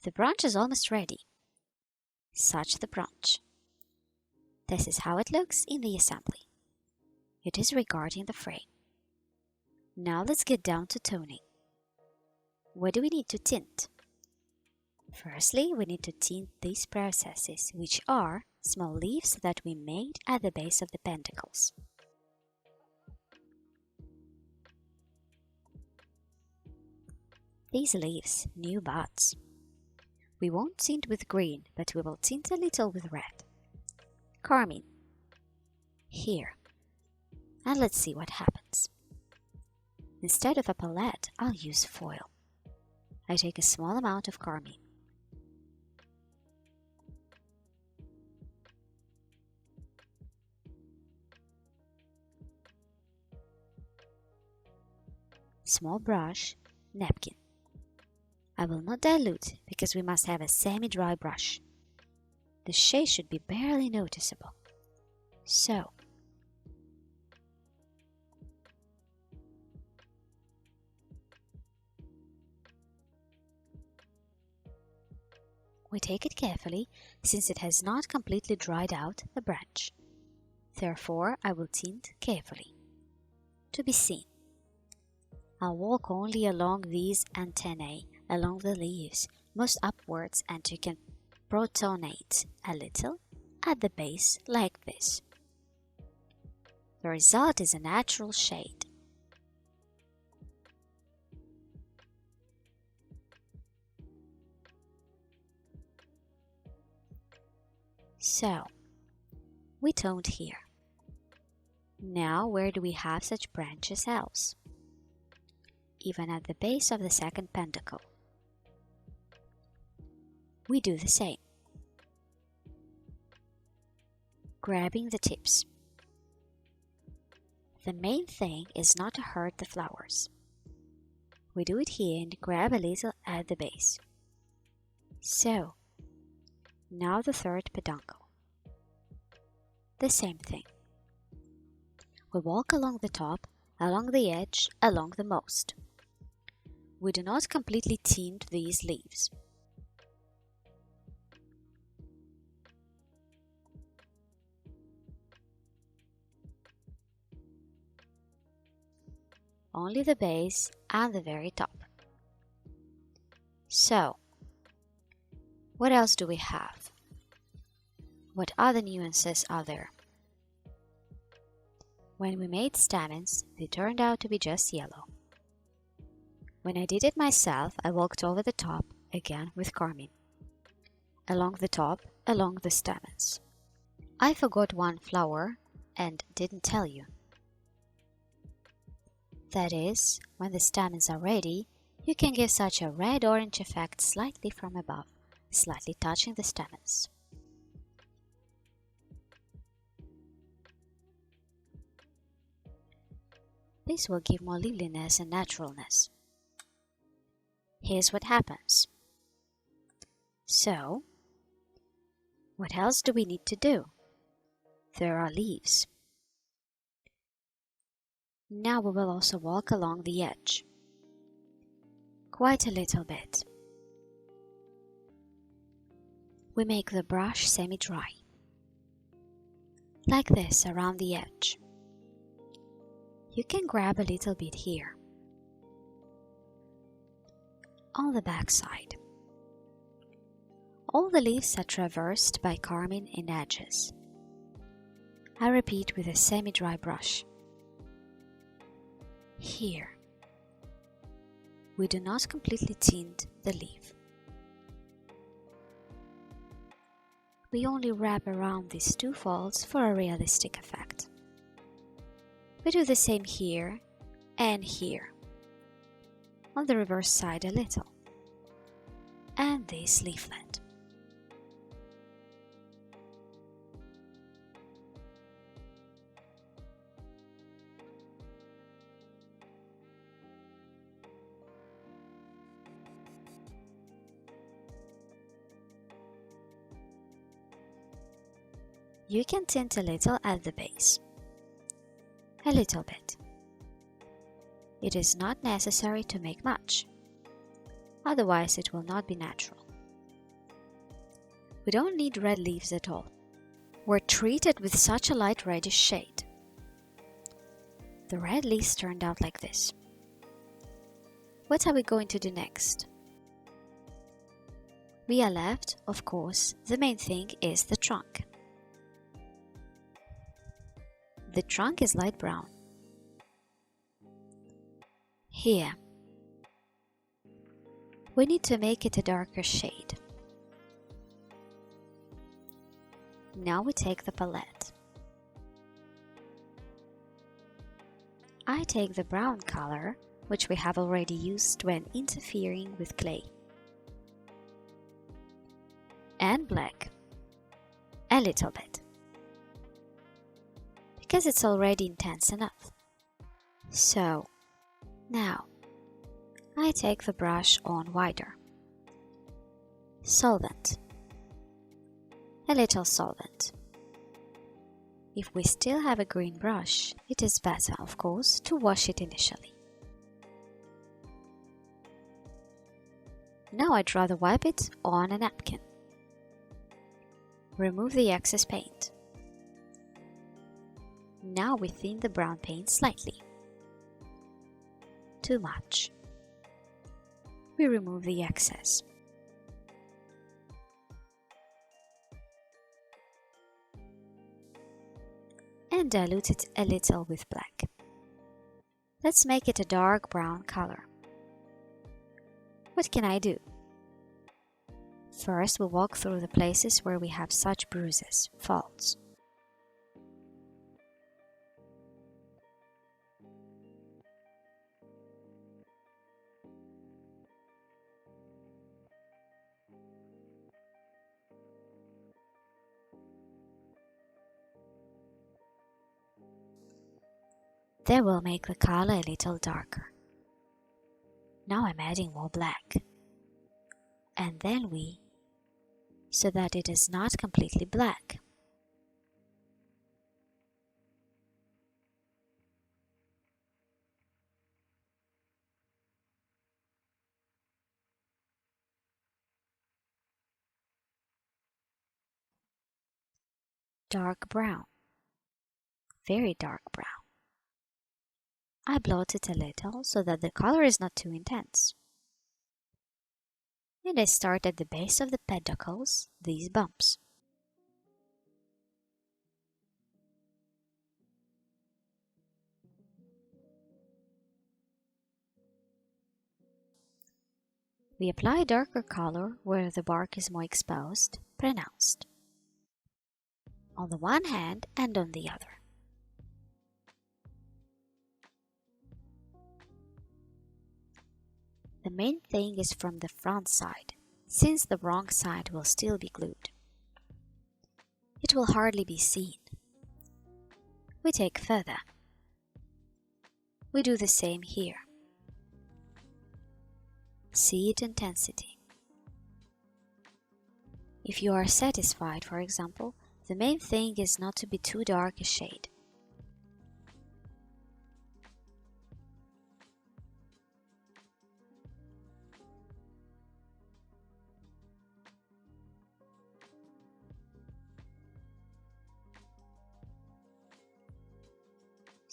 The branch is almost ready. Such the branch. This is how it looks in the assembly. It is regarding the frame. Now let's get down to toning. What do we need to tint? Firstly, we need to tint these processes, which are small leaves that we made at the base of the pentacles. These leaves, new buds. We won't tint with green, but we will tint a little with red. Carmine. Here. And let's see what happens. Instead of a palette, I'll use foil. I take a small amount of carmine. Small brush, napkin. I will not dilute because we must have a semi-dry brush. The shade should be barely noticeable. So, we take it carefully since it has not completely dried out the branch. Therefore, I will tint carefully. To be seen. I'll walk only along these antennae, along the leaves, most upwards, and you can protonate a little at the base like this. The result is a natural shade. So, we toned here. Now, where do we have such branches else? Even at the base of the second pentacle. We do the same. Grabbing the tips. The main thing is not to hurt the flowers. We do it here and grab a little at the base. So, now the third peduncle. The same thing. We walk along the top, along the edge, along the most. We do not completely tint these leaves. Only the base and the very top. So, what else do we have? What other nuances are there? When we made stamens, they turned out to be just yellow. When I did it myself, I walked over the top, again with carmine. Along the top, along the stamens. I forgot one flower and didn't tell you. That is, when the stamens are ready, you can give such a red-orange effect slightly from above, slightly touching the stamens. This will give more liveliness and naturalness. Here's what happens. So, what else do we need to do? There are leaves. Now we will also walk along the edge. Quite a little bit. We make the brush semi-dry. Like this around the edge. You can grab a little bit here. On the back side. All the leaves are traversed by carmine in edges. I repeat with a semi-dry brush. Here. We do not completely tint the leaf. We only wrap around these two folds for a realistic effect. We do the same here and here. On the reverse side a little. And this leaflet. You can tint a little at the base. A little bit. It is not necessary to make much, otherwise it will not be natural. We don't need red leaves at all. We're treated with such a light reddish shade. The red leaves turned out like this. What are we going to do next? We are left, of course, the main thing is the trunk. The trunk is light brown. Here, we need to make it a darker shade. Now we take the palette. I take the brown color, which we have already used when interfering with clay, and black, a little bit, because it's already intense enough. So, now, I take the brush on wider. Solvent. A little solvent. If we still have a green brush, it is better, of course, to wash it initially. Now I'd rather wipe it on a napkin. Remove the excess paint. Now we thin the brown paint slightly. Too much. We remove the excess. And dilute it a little with black. Let's make it a dark brown color. What can I do? First, we'll walk through the places where we have such bruises, faults. That will make the color a little darker. Now I'm adding more black. And then so that it is not completely black. Dark brown. Very dark brown. I blot it a little so that the color is not too intense. And I start at the base of the pedicles, these bumps. We apply darker color where the bark is more exposed, pronounced, on the one hand and on the other. The main thing is from the front side, since the wrong side will still be glued. It will hardly be seen. We take further. We do the same here. See it intensity. If you are satisfied, for example, the main thing is not to be too dark a shade.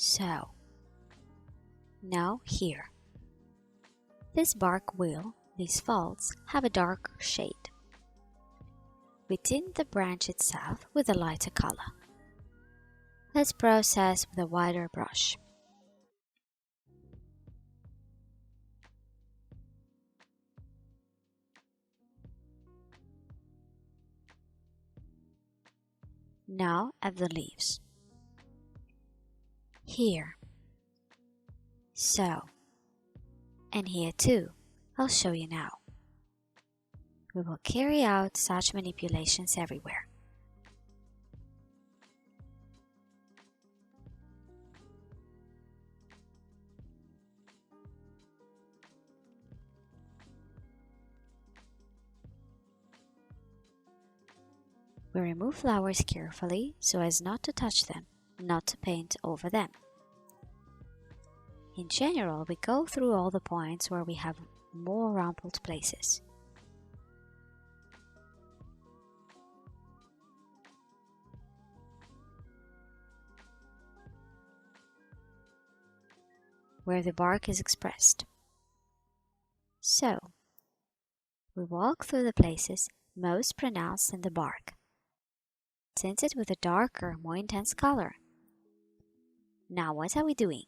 So, now here. This bark will, these faults, have a darker shade. We tint the branch itself with a lighter color. Let's process with a wider brush. Now at the leaves. Here. So. And here too. I'll show you now. We will carry out such manipulations everywhere. We remove flowers carefully so as not to touch them, not to paint over them. In general, we go through all the points where we have more rumpled places. where the bark is expressed. So, we walk through the places most pronounced in the bark, tinted with a darker, more intense color. Now what are we doing?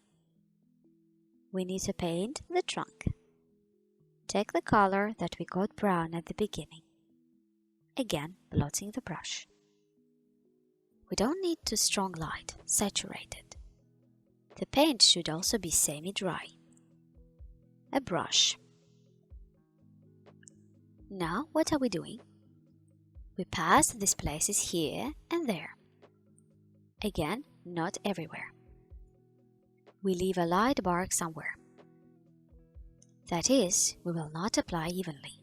We need to paint the trunk. Take the color that we got brown at the beginning, again blotting the brush. We don't need too strong light, saturated. The paint should also be semi-dry. A brush. Now what are we doing? We pass these places here and there. Again, not everywhere. We leave a light bark somewhere. That is, we will not apply evenly.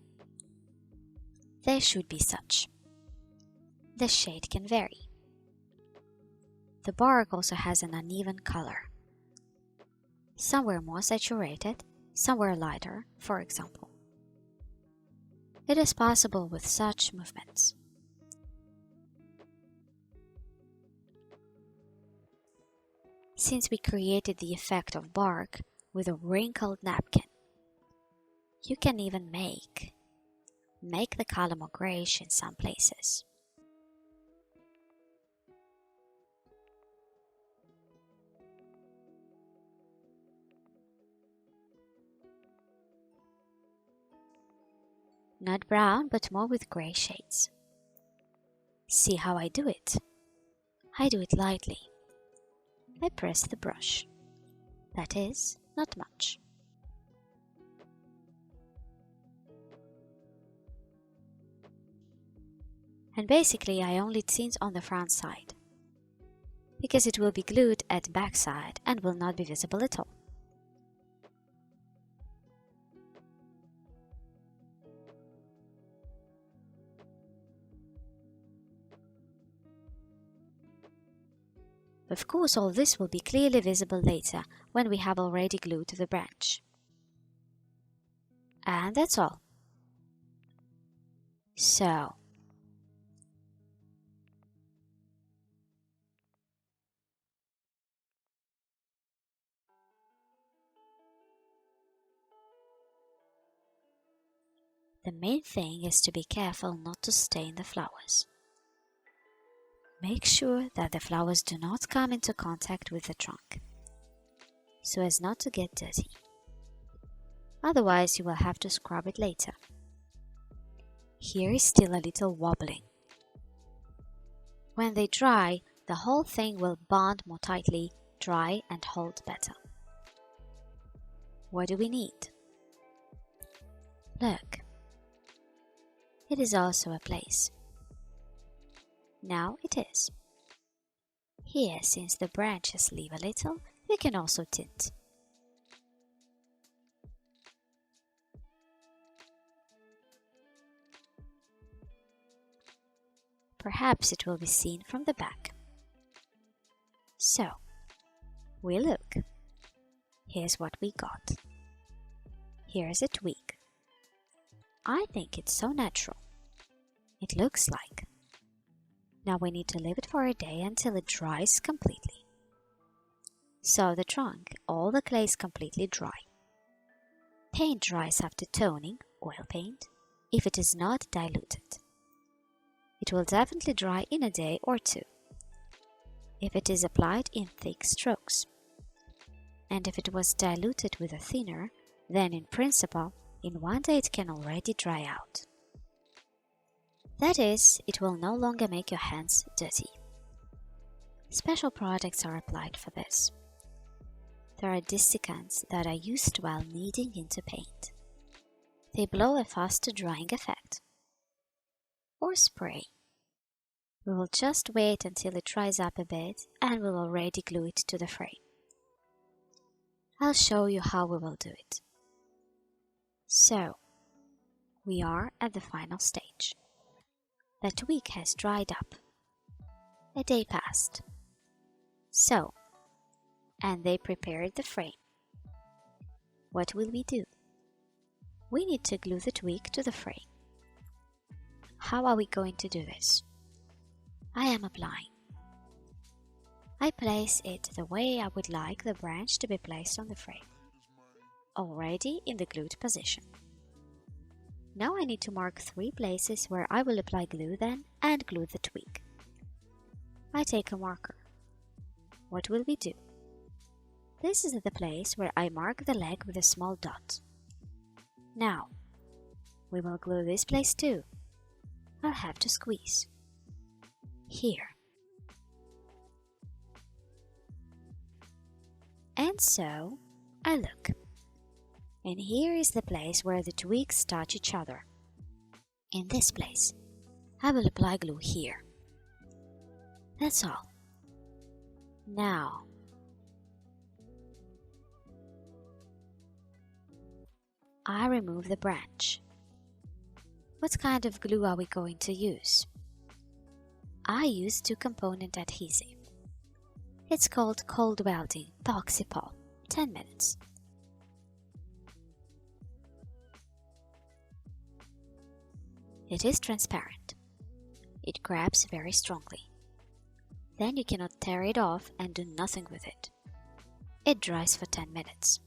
They should be such. The shade can vary. The bark also has an uneven color. Somewhere more saturated, somewhere lighter, for example. It is possible with such movements. Since we created the effect of bark with a wrinkled napkin, you can even make the color more grayish in some places. Not brown, but more with gray shades. See how I do it? I do it lightly. I press the brush. That is, not much. And basically I only tint on the front side, because it will be glued at the back side and will not be visible at all. Of course, all this will be clearly visible later when we have already glued the branch. And that's all. So, the main thing is to be careful not to stain the flowers. Make sure that the flowers do not come into contact with the trunk, so as not to get dirty. Otherwise, you will have to scrub it later. Here is still a little wobbling. When they dry, the whole thing will bond more tightly, dry and hold better. What do we need? Look. It is also a place. Now it is. Here, since the branches leave a little, we can also tint. Perhaps it will be seen from the back. So, we look. Here's what we got. Here's a twig. I think it's so natural. It looks like. Now we need to leave it for a day until it dries completely. So the trunk, all the clay is completely dry. Paint dries after toning, oil paint, if it is not diluted. It will definitely dry in a day or two, if it is applied in thick strokes. And if it was diluted with a thinner, then in principle, in one day it can already dry out. That is, it will no longer make your hands dirty. Special products are applied for this. There are desiccants that are used while kneading into paint. They blow a faster drying effect. Or spray. We will just wait until it dries up a bit and we'll already glue it to the frame. I'll show you how we will do it. So, we are at the final stage. The twig has dried up. A day passed. So, and they prepared the frame. What will we do? We need to glue the twig to the frame. How are we going to do this? I am applying. I place it the way I would like the branch to be placed on the frame. already in the glued position. Now I need to mark 3 places where I will apply glue then and glue the twig. I take a marker. What will we do? This is the place where I mark the leg with a small dot. Now, we will glue this place too. I'll have to squeeze. Here. And so, I look. And here is the place where the twigs touch each other. In this place, I will apply glue here. That's all. Now, I remove the branch. What kind of glue are we going to use? I use 2-component adhesive. It's called cold welding epoxy 10 minutes. It is transparent. It grabs very strongly. Then you cannot tear it off and do nothing with it. It dries for 10 minutes.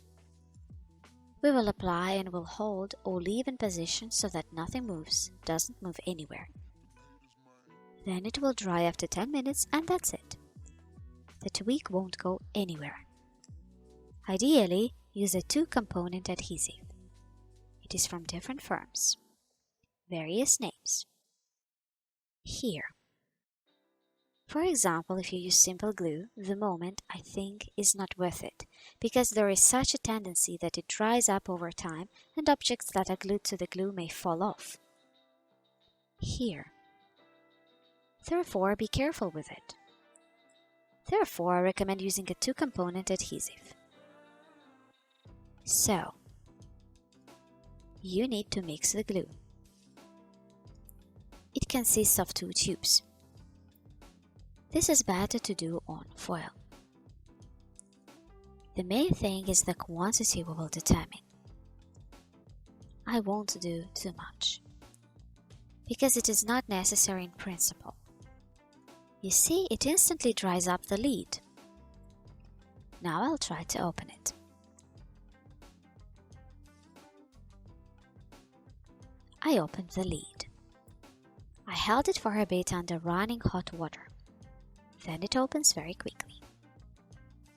We will apply and will hold or leave in position so that nothing moves, doesn't move anywhere. Then it will dry after 10 minutes and that's it. The twig won't go anywhere. Ideally, use a 2-component adhesive. It is from different firms. Various names. Here. For example, if you use simple glue, the moment, I think, is not worth it, because there is such a tendency that it dries up over time and objects that are glued to the glue may fall off. Here. Therefore, be careful with it. Therefore, I recommend using a 2-component adhesive. So, you need to mix the glue. It consists of 2 tubes. This is better to do on foil. The main thing is the quantity we will determine. I won't do too much, because it is not necessary in principle. You see, it instantly dries up the lid. Now I'll try to open it. I opened the lid. I held it for a bit under running hot water. Then it opens very quickly.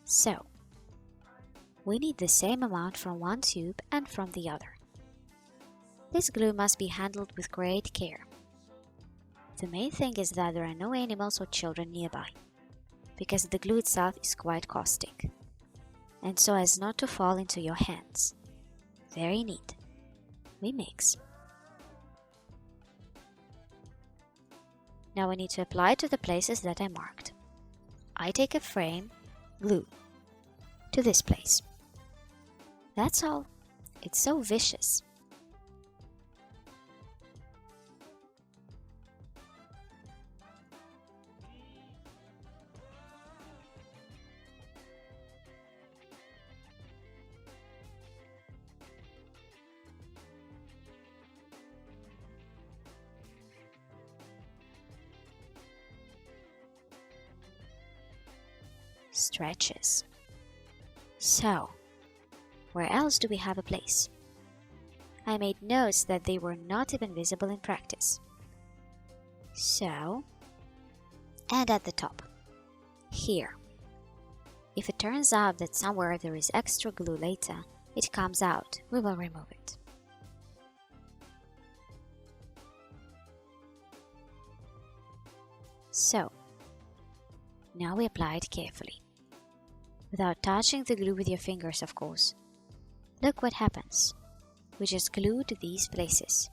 So, we need the same amount from one tube and from the other. This glue must be handled with great care. The main thing is that there are no animals or children nearby, because the glue itself is quite caustic, and so as not to fall into your hands. Very neat. We mix. Now we need to apply to the places that I marked. I take a frame, glue, to this place. That's all. It's so vicious. Stretches. So, where else do we have a place? I made notes that they were not even visible in practice. So, and at the top, here. If it turns out that somewhere there is extra glue later, it comes out, we will remove it. So, now we apply it carefully. Without touching the glue with your fingers, of course. Look what happens. We just glued these places.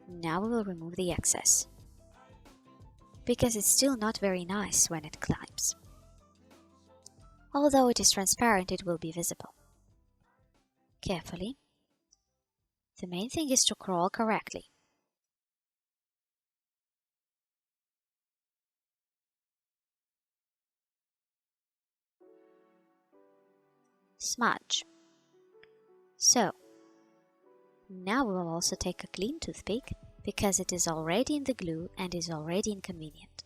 Now we will remove the excess, because it's still not very nice when it climbs. Although it is transparent, it will be visible. Carefully. The main thing is to crawl correctly. Smudge. So, Now we will also take a clean toothpick because it is already in the glue and is already inconvenient.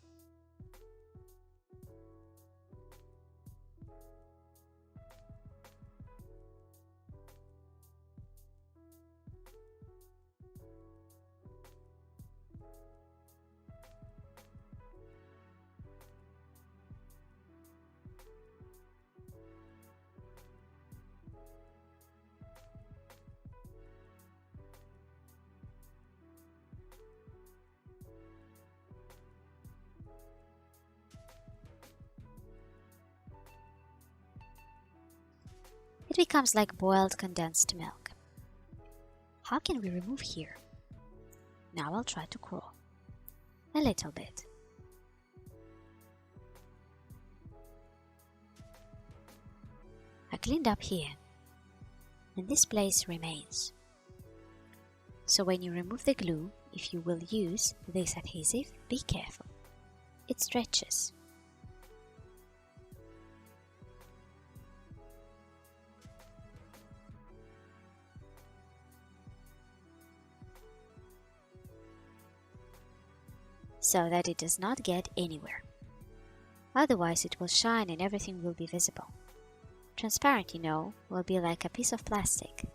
It becomes like boiled condensed milk. How can we remove here? Now I'll try to crawl. A little bit. I cleaned up here, and this place remains. So when you remove the glue, if you will use this adhesive, be careful. It stretches. So that it does not get anywhere. Otherwise it will shine and everything will be visible. Transparent, you know, will be like a piece of plastic.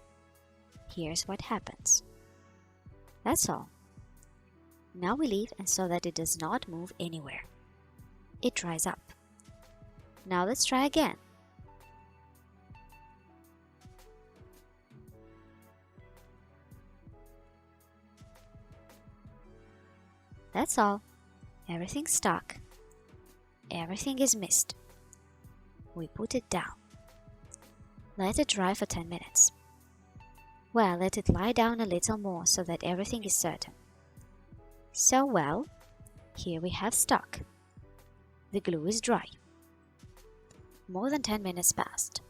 Here's what happens. That's all. Now we leave and so that it does not move anywhere. It dries up. Now let's try again. That's all. Everything's stuck. Everything is missed. We put it down. Let it dry for 10 minutes. Well, let it lie down a little more so that everything is certain. So well, here we have stuck. The glue is dry. More than 10 minutes passed.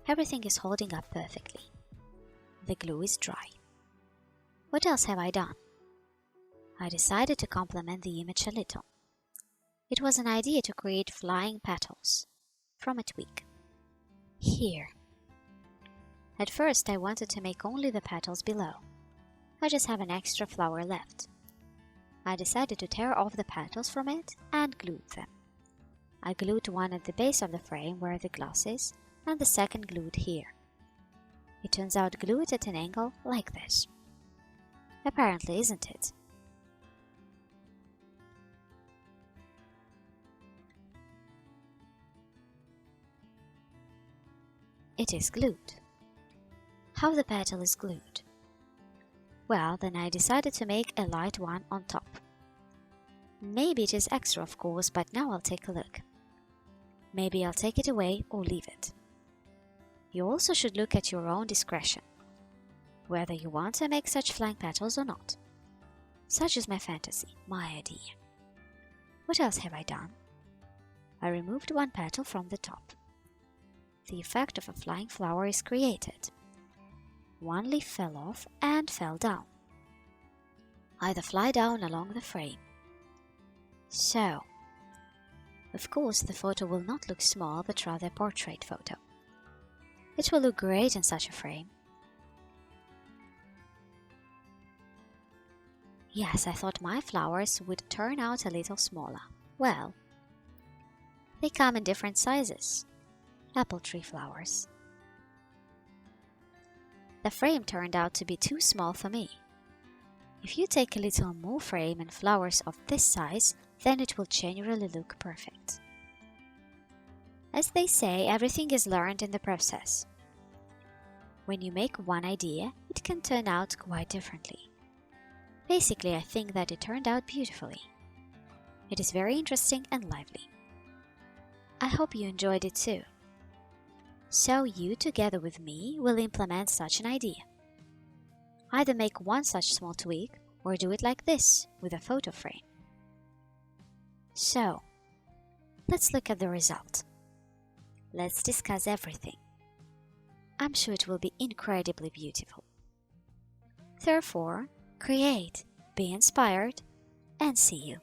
Everything is holding up perfectly. The glue is dry. What else have I done? I decided to complement the image a little. It was an idea to create flying petals from a twig. Here. At first I wanted to make only the petals below. I just have an extra flower left. I decided to tear off the petals from it and glue them. I glued one at the base of the frame where the glass is, and the second glued here. It turns out glued at an angle like this. Apparently, isn't it? It is glued. How the petal is glued? Well, then I decided to make a light one on top. Maybe it is extra, of course, but now I'll take a look. Maybe I'll take it away or leave it. You also should look at your own discretion, whether you want to make such flying petals or not. Such is my fantasy, my idea. What else have I done? I removed one petal from the top. The effect of a flying flower is created. One leaf fell off and fell down. Either fly down along the frame. So, of course the photo will not look small but rather a portrait photo. It will look great in such a frame. Yes, I thought my flowers would turn out a little smaller. Well, they come in different sizes. Apple tree flowers. The frame turned out to be too small for me. If you take a little more frame and flowers of this size, then it will generally look perfect. As they say, everything is learned in the process. When you make one idea, it can turn out quite differently. Basically, I think that it turned out beautifully. It is very interesting and lively. I hope you enjoyed it too. So you, together with me, will implement such an idea. Either make one such small twig, or do it like this, with a photo frame. So, let's look at the result. Let's discuss everything. I'm sure it will be incredibly beautiful. Therefore, create, be inspired, and see you.